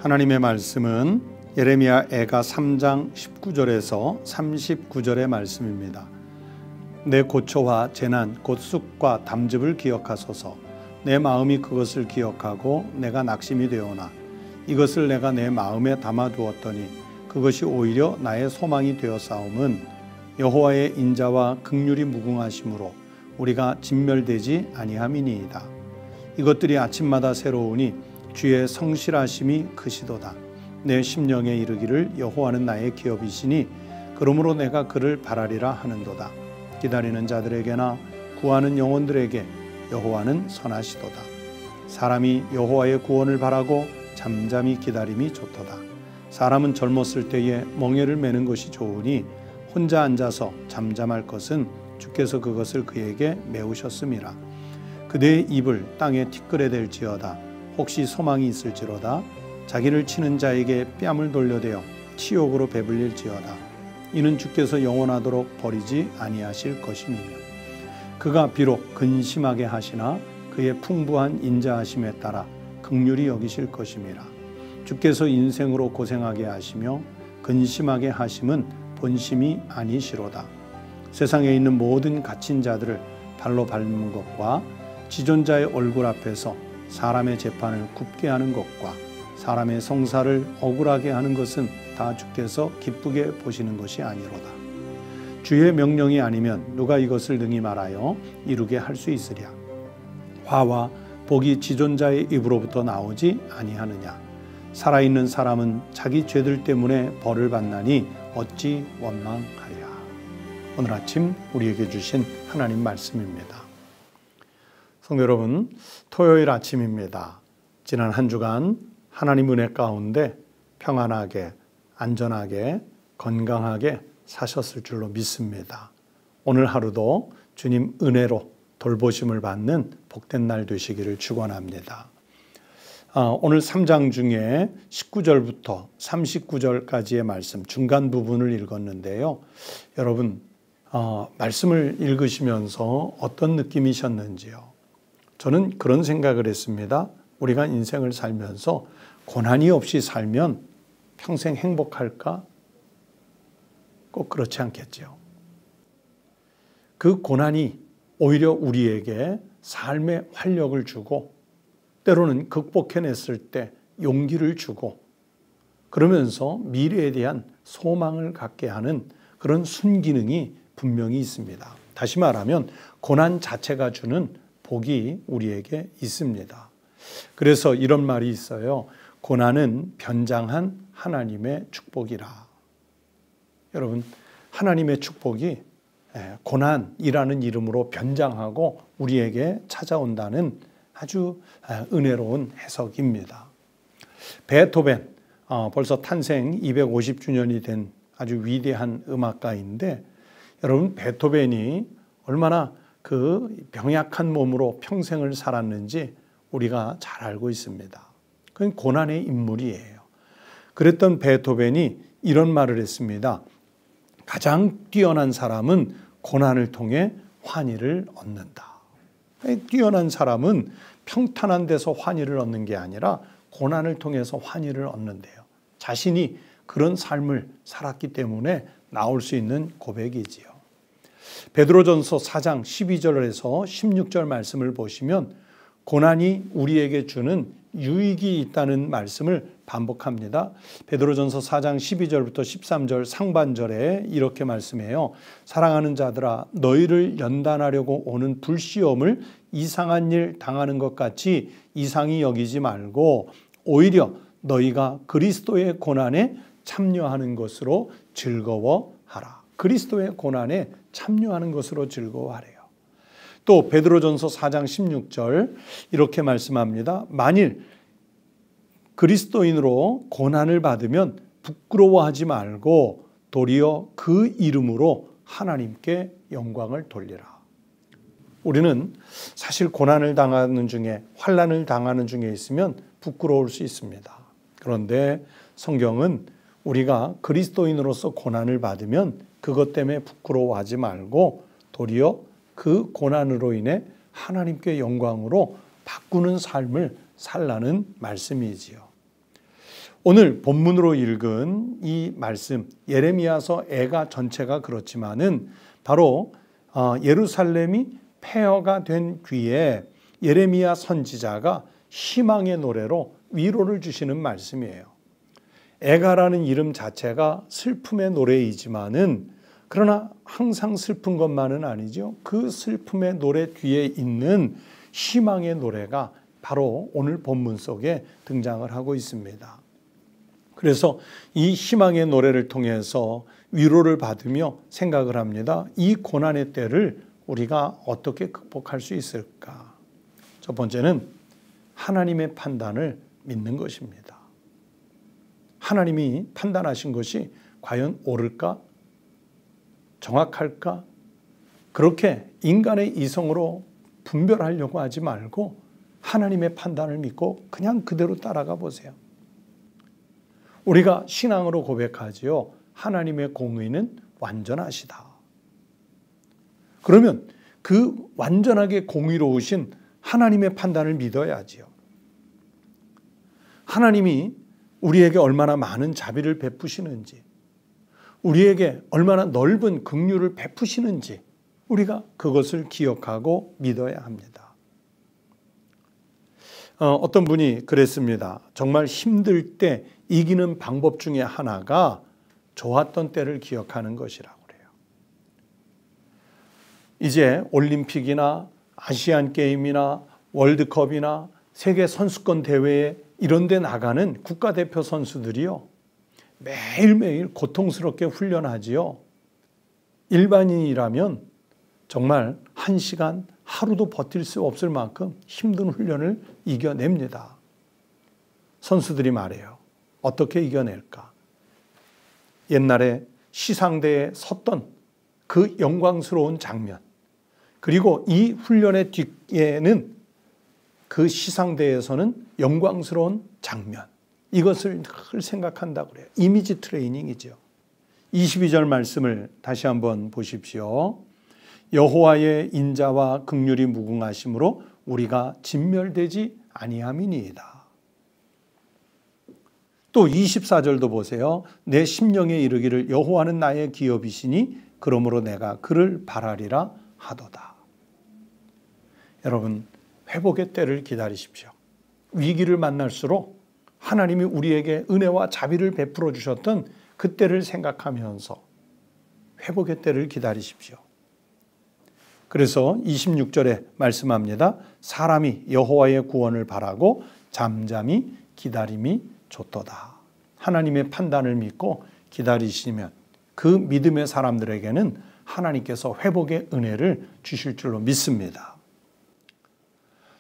하나님의 말씀은 예레미야 애가 3장 19절에서 39절의 말씀입니다. 내 고초와 재난 곧 쑥과 담즙을 기억하소서. 내 마음이 그것을 기억하고 내가 낙심이 되오나 이것을 내가 내 마음에 담아두었더니 그것이 오히려 나의 소망이 되었사옴은 여호와의 인자와 긍휼이 무궁하심으로 우리가 진멸되지 아니함이니이다. 이것들이 아침마다 새로우니 주의 성실하심이 크시도다. 내 심령에 이르기를 여호와는 나의 기업이시니 그러므로 내가 그를 바라리라 하는도다. 기다리는 자들에게나 구하는 영혼들에게 여호와는 선하시도다. 사람이 여호와의 구원을 바라고 잠잠히 기다림이 좋도다. 사람은 젊었을 때에 멍에를 매는 것이 좋으니 혼자 앉아서 잠잠할 것은 주께서 그것을 그에게 메우셨음이라. 그대의 입을 땅에 티끌에 댈지어다. 혹시 소망이 있을지로다. 자기를 치는 자에게 뺨을 돌려대어 치욕으로 배불릴지어다. 이는 주께서 영원하도록 버리지 아니하실 것임이며 그가 비록 근심하게 하시나 그의 풍부한 인자하심에 따라 긍휼히 여기실 것임이라. 주께서 인생으로 고생하게 하시며 근심하게 하심은 본심이 아니시로다. 세상에 있는 모든 갇힌 자들을 발로 밟는 것과 지존자의 얼굴 앞에서 사람의 재판을 굽게 하는 것과 사람의 성사를 억울하게 하는 것은 다 주께서 기쁘게 보시는 것이 아니로다. 주의 명령이 아니면 누가 이것을 능히 말하여 이루게 할 수 있으랴. 화와 복이 지존자의 입으로부터 나오지 아니하느냐. 살아있는 사람은 자기 죄들 때문에 벌을 받나니 어찌 원망하랴. 오늘 아침 우리에게 주신 하나님 말씀입니다. 성도 여러분, 토요일 아침입니다. 지난 한 주간 하나님 은혜 가운데 평안하게, 안전하게, 건강하게 사셨을 줄로 믿습니다. 오늘 하루도 주님 은혜로 돌보심을 받는 복된 날 되시기를 축원합니다. 오늘 3장 중에 19절부터 39절까지의 말씀 중간 부분을 읽었는데요. 여러분 말씀을 읽으시면서 어떤 느낌이셨는지요? 저는 그런 생각을 했습니다. 우리가 인생을 살면서 고난이 없이 살면 평생 행복할까? 꼭 그렇지 않겠죠. 그 고난이 오히려 우리에게 삶의 활력을 주고 때로는 극복해냈을 때 용기를 주고 그러면서 미래에 대한 소망을 갖게 하는 그런 순기능이 분명히 있습니다. 다시 말하면 고난 자체가 주는 복이 우리에게 있습니다. 그래서 이런 말이 있어요. 고난은 변장한 하나님의 축복이라. 여러분, 하나님의 축복이 고난이라는 이름으로 변장하고 우리에게 찾아온다는 아주 은혜로운 해석입니다. 베토벤, 벌써 탄생 250주년이 된 아주 위대한 음악가인데 여러분, 베토벤이 얼마나 그 병약한 몸으로 평생을 살았는지 우리가 잘 알고 있습니다. 그건 고난의 인물이에요. 그랬던 베토벤이 이런 말을 했습니다. 가장 뛰어난 사람은 고난을 통해 환희를 얻는다. 뛰어난 사람은 평탄한 데서 환희를 얻는 게 아니라 고난을 통해서 환희를 얻는데요. 자신이 그런 삶을 살았기 때문에 나올 수 있는 고백이지요. 베드로전서 4장 12절에서 16절 말씀을 보시면 고난이 우리에게 주는 유익이 있다는 말씀을 반복합니다. 베드로전서 4장 12절부터 13절 상반절에 이렇게 말씀해요. 사랑하는 자들아, 너희를 연단하려고 오는 불시험을 이상한 일 당하는 것 같이 이상히 여기지 말고 오히려 너희가 그리스도의 고난에 참여하는 것으로 즐거워하라. 그리스도의 고난에 참여하는 것으로 즐거워하래요. 또 베드로전서 4장 16절 이렇게 말씀합니다. 만일 그리스도인으로 고난을 받으면 부끄러워하지 말고 도리어 그 이름으로 하나님께 영광을 돌리라. 우리는 사실 고난을 당하는 중에 환난을 당하는 중에 있으면 부끄러울 수 있습니다. 그런데 성경은 우리가 그리스도인으로서 고난을 받으면 그것 때문에 부끄러워하지 말고 도리어 그 고난으로 인해 하나님께 영광으로 바꾸는 삶을 살라는 말씀이지요. 오늘 본문으로 읽은 이 말씀, 예레미야서 애가 전체가 그렇지만은 바로 예루살렘이 폐허가 된 뒤에 예레미야 선지자가 희망의 노래로 위로를 주시는 말씀이에요. 애가라는 이름 자체가 슬픔의 노래이지만은 그러나 항상 슬픈 것만은 아니죠. 그 슬픔의 노래 뒤에 있는 희망의 노래가 바로 오늘 본문 속에 등장을 하고 있습니다. 그래서 이 희망의 노래를 통해서 위로를 받으며 생각을 합니다. 이 고난의 때를 우리가 어떻게 극복할 수 있을까? 첫 번째는 하나님의 판단을 믿는 것입니다. 하나님이 판단하신 것이 과연 옳을까? 정확할까? 그렇게 인간의 이성으로 분별하려고 하지 말고 하나님의 판단을 믿고 그냥 그대로 따라가 보세요. 우리가 신앙으로 고백하지요. 하나님의 공의는 완전하시다. 그러면 그 완전하게 공의로우신 하나님의 판단을 믿어야지요. 하나님이 우리에게 얼마나 많은 자비를 베푸시는지, 우리에게 얼마나 넓은 긍휼을 베푸시는지 우리가 그것을 기억하고 믿어야 합니다. 어떤 분이 그랬습니다. 정말 힘들 때 이기는 방법 중에 하나가 좋았던 때를 기억하는 것이라고 그래요. 이제 올림픽이나 아시안 게임이나 월드컵이나 세계 선수권 대회에 이런 데 나가는 국가대표 선수들이요. 매일매일 고통스럽게 훈련하지요. 일반인이라면 정말 1시간 하루도 버틸 수 없을 만큼 힘든 훈련을 이겨냅니다. 선수들이 말해요. 어떻게 이겨낼까? 옛날에 시상대에 섰던 그 영광스러운 장면, 그리고 이 훈련의 뒤에는 그 시상대에서는 영광스러운 장면, 이것을 늘 생각한다고 그래요. 이미지 트레이닝이죠. 22절 말씀을 다시 한번 보십시오. 여호와의 인자와 긍휼이 무궁하심으로 우리가 진멸되지 아니함이니이다. 또 24절도 보세요. 내 심령에 이르기를 여호와는 나의 기업이시니 그러므로 내가 그를 바라리라 하도다. 여러분, 회복의 때를 기다리십시오. 위기를 만날수록 하나님이 우리에게 은혜와 자비를 베풀어 주셨던 그때를 생각하면서 회복의 때를 기다리십시오. 그래서 26절에 말씀합니다. 사람이 여호와의 구원을 바라고 잠잠히 기다림이 좋도다. 하나님의 판단을 믿고 기다리시면 그 믿음의 사람들에게는 하나님께서 회복의 은혜를 주실 줄로 믿습니다.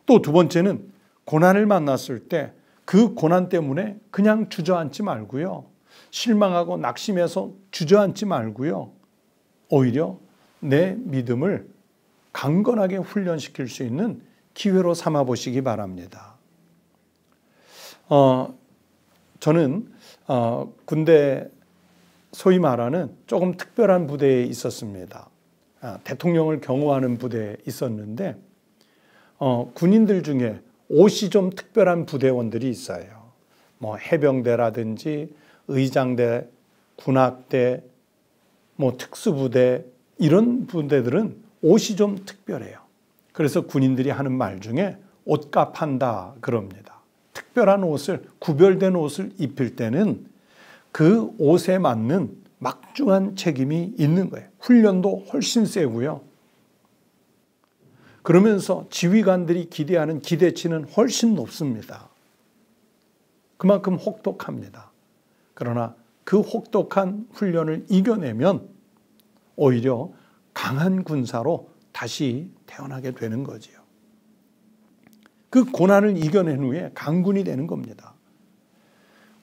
또 두 번째는 고난을 만났을 때 그 고난 때문에 그냥 주저앉지 말고요. 실망하고 낙심해서 주저앉지 말고요. 오히려 내 믿음을 강건하게 훈련시킬 수 있는 기회로 삼아 보시기 바랍니다. 저는 군대 소위 말하는 조금 특별한 부대에 있었습니다. 대통령을 경호하는 부대에 있었는데 군인들 중에 옷이 좀 특별한 부대원들이 있어요. 뭐 해병대라든지 의장대, 군악대, 뭐 특수부대 이런 부대들은 옷이 좀 특별해요. 그래서 군인들이 하는 말 중에 옷값한다 그럽니다. 특별한 옷을, 구별된 옷을 입힐 때는 그 옷에 맞는 막중한 책임이 있는 거예요. 훈련도 훨씬 세고요. 그러면서 지휘관들이 기대하는 기대치는 훨씬 높습니다. 그만큼 혹독합니다. 그러나 그 혹독한 훈련을 이겨내면 오히려 강한 군사로 다시 태어나게 되는 거지요. 그 고난을 이겨낸 후에 강군이 되는 겁니다.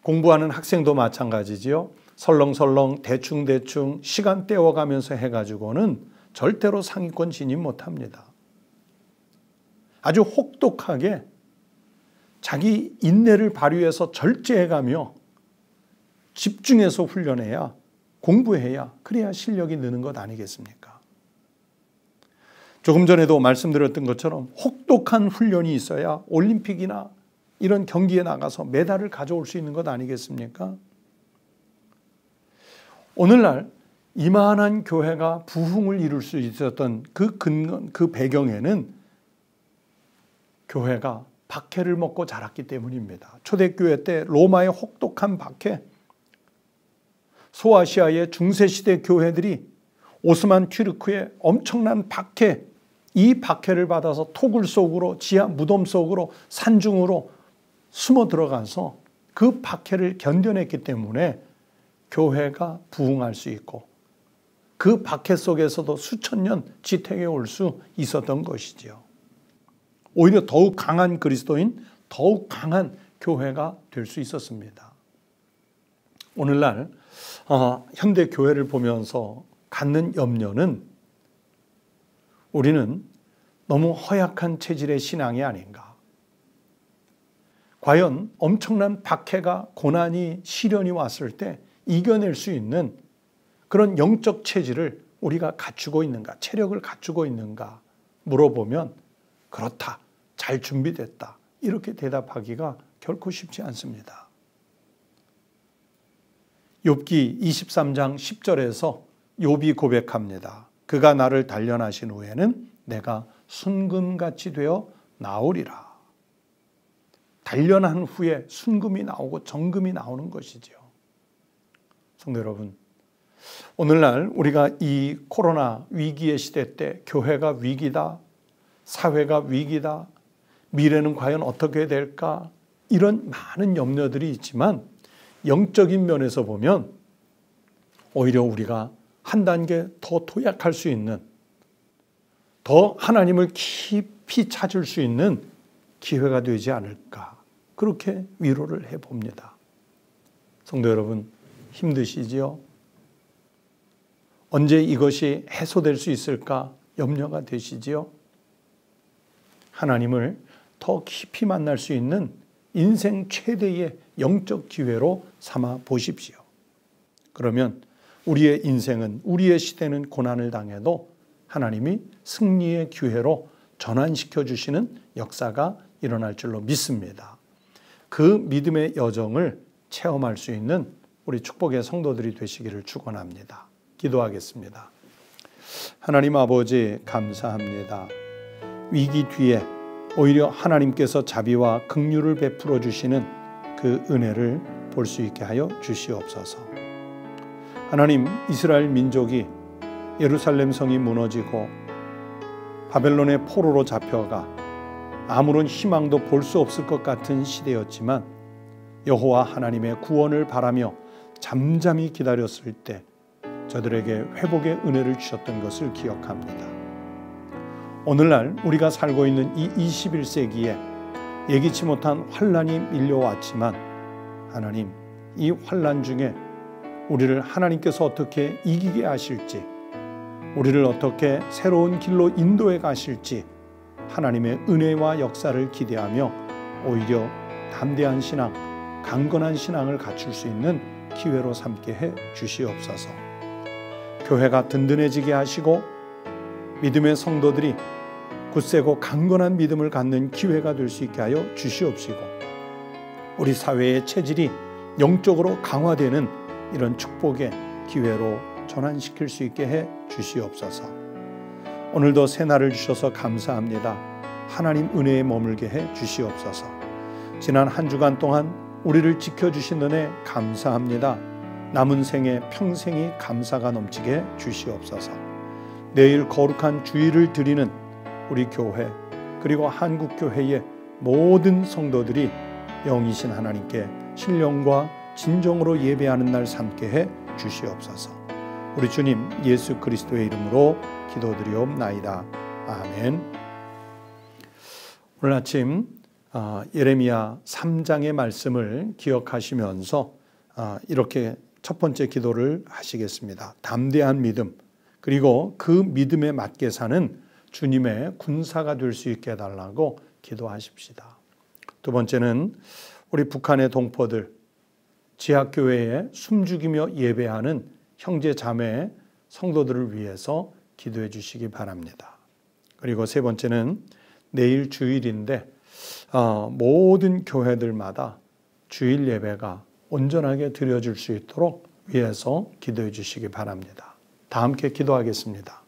공부하는 학생도 마찬가지지요. 설렁설렁 대충대충 시간 때워가면서 해가지고는 절대로 상위권 진입 못합니다. 아주 혹독하게 자기 인내를 발휘해서 절제해가며 집중해서 훈련해야, 공부해야, 그래야 실력이 느는 것 아니겠습니까? 조금 전에도 말씀드렸던 것처럼 혹독한 훈련이 있어야 올림픽이나 이런 경기에 나가서 메달을 가져올 수 있는 것 아니겠습니까? 오늘날 이만한 교회가 부흥을 이룰 수 있었던 그 근원, 그 배경에는 교회가 박해를 먹고 자랐기 때문입니다. 초대교회 때 로마의 혹독한 박해, 소아시아의 중세시대 교회들이 오스만 튀르크의 엄청난 박해, 이 박해를 받아서 토굴 속으로, 지하 무덤 속으로, 산중으로 숨어 들어가서 그 박해를 견뎌냈기 때문에 교회가 부흥할 수 있고 그 박해 속에서도 수천 년 지탱해 올 수 있었던 것이지요. 오히려 더욱 강한 그리스도인, 더욱 강한 교회가 될 수 있었습니다. 오늘날 현대 교회를 보면서 갖는 염려는 우리는 너무 허약한 체질의 신앙이 아닌가. 과연 엄청난 박해가, 고난이, 시련이 왔을 때 이겨낼 수 있는 그런 영적 체질을 우리가 갖추고 있는가, 체력을 갖추고 있는가 물어보면 그렇다, 잘 준비됐다, 이렇게 대답하기가 결코 쉽지 않습니다. 욥기 23장 10절에서 욥이 고백합니다. 그가 나를 단련하신 후에는 내가 순금같이 되어 나오리라. 단련한 후에 순금이 나오고 정금이 나오는 것이지요. 성도 여러분, 오늘날 우리가 이 코로나 위기의 시대 때 교회가 위기다, 사회가 위기다, 미래는 과연 어떻게 될까, 이런 많은 염려들이 있지만 영적인 면에서 보면 오히려 우리가 한 단계 더 도약할 수 있는, 더 하나님을 깊이 찾을 수 있는 기회가 되지 않을까, 그렇게 위로를 해봅니다. 성도 여러분, 힘드시지요? 언제 이것이 해소될 수 있을까 염려가 되시지요? 하나님을 더 깊이 만날 수 있는 인생 최대의 영적 기회로 삼아 보십시오. 그러면 우리의 인생은, 우리의 시대는 고난을 당해도 하나님이 승리의 기회로 전환시켜 주시는 역사가 일어날 줄로 믿습니다. 그 믿음의 여정을 체험할 수 있는 우리 축복의 성도들이 되시기를 축원합니다. 기도하겠습니다. 하나님 아버지, 감사합니다. 위기 뒤에 오히려 하나님께서 자비와 긍휼을 베풀어 주시는 그 은혜를 볼 수 있게 하여 주시옵소서. 하나님, 이스라엘 민족이 예루살렘 성이 무너지고 바벨론의 포로로 잡혀가 아무런 희망도 볼 수 없을 것 같은 시대였지만 여호와 하나님의 구원을 바라며 잠잠히 기다렸을 때 저들에게 회복의 은혜를 주셨던 것을 기억합니다. 오늘날 우리가 살고 있는 이 21세기에 예기치 못한 환란이 밀려왔지만 하나님, 이 환란 중에 우리를 하나님께서 어떻게 이기게 하실지, 우리를 어떻게 새로운 길로 인도해 가실지 하나님의 은혜와 역사를 기대하며 오히려 담대한 신앙, 강건한 신앙을 갖출 수 있는 기회로 삼게 해 주시옵소서. 교회가 든든해지게 하시고 믿음의 성도들이 굳세고 강건한 믿음을 갖는 기회가 될 수 있게 하여 주시옵시고 우리 사회의 체질이 영적으로 강화되는 이런 축복의 기회로 전환시킬 수 있게 해 주시옵소서. 오늘도 새 날을 주셔서 감사합니다. 하나님 은혜에 머물게 해 주시옵소서. 지난 한 주간 동안 우리를 지켜주신 은혜 감사합니다. 남은 생에 평생이 감사가 넘치게 해 주시옵소서. 내일 거룩한 주일을 드리는 우리 교회 그리고 한국교회의 모든 성도들이 영이신 하나님께 신령과 진정으로 예배하는 날 삼게 해 주시옵소서. 우리 주님 예수 그리스도의 이름으로 기도드리옵나이다. 아멘. 오늘 아침 예레미야 3장의 말씀을 기억하시면서 이렇게 첫 번째 기도를 하시겠습니다. 담대한 믿음, 그리고 그 믿음에 맞게 사는 주님의 군사가 될 수 있게 해달라고 기도하십시다. 두 번째는 우리 북한의 동포들, 지하교회에 숨죽이며 예배하는 형제 자매 성도들을 위해서 기도해 주시기 바랍니다. 그리고 세 번째는 내일 주일인데 모든 교회들마다 주일 예배가 온전하게 드려질 수 있도록 위해서 기도해 주시기 바랍니다. 다 함께 기도하겠습니다.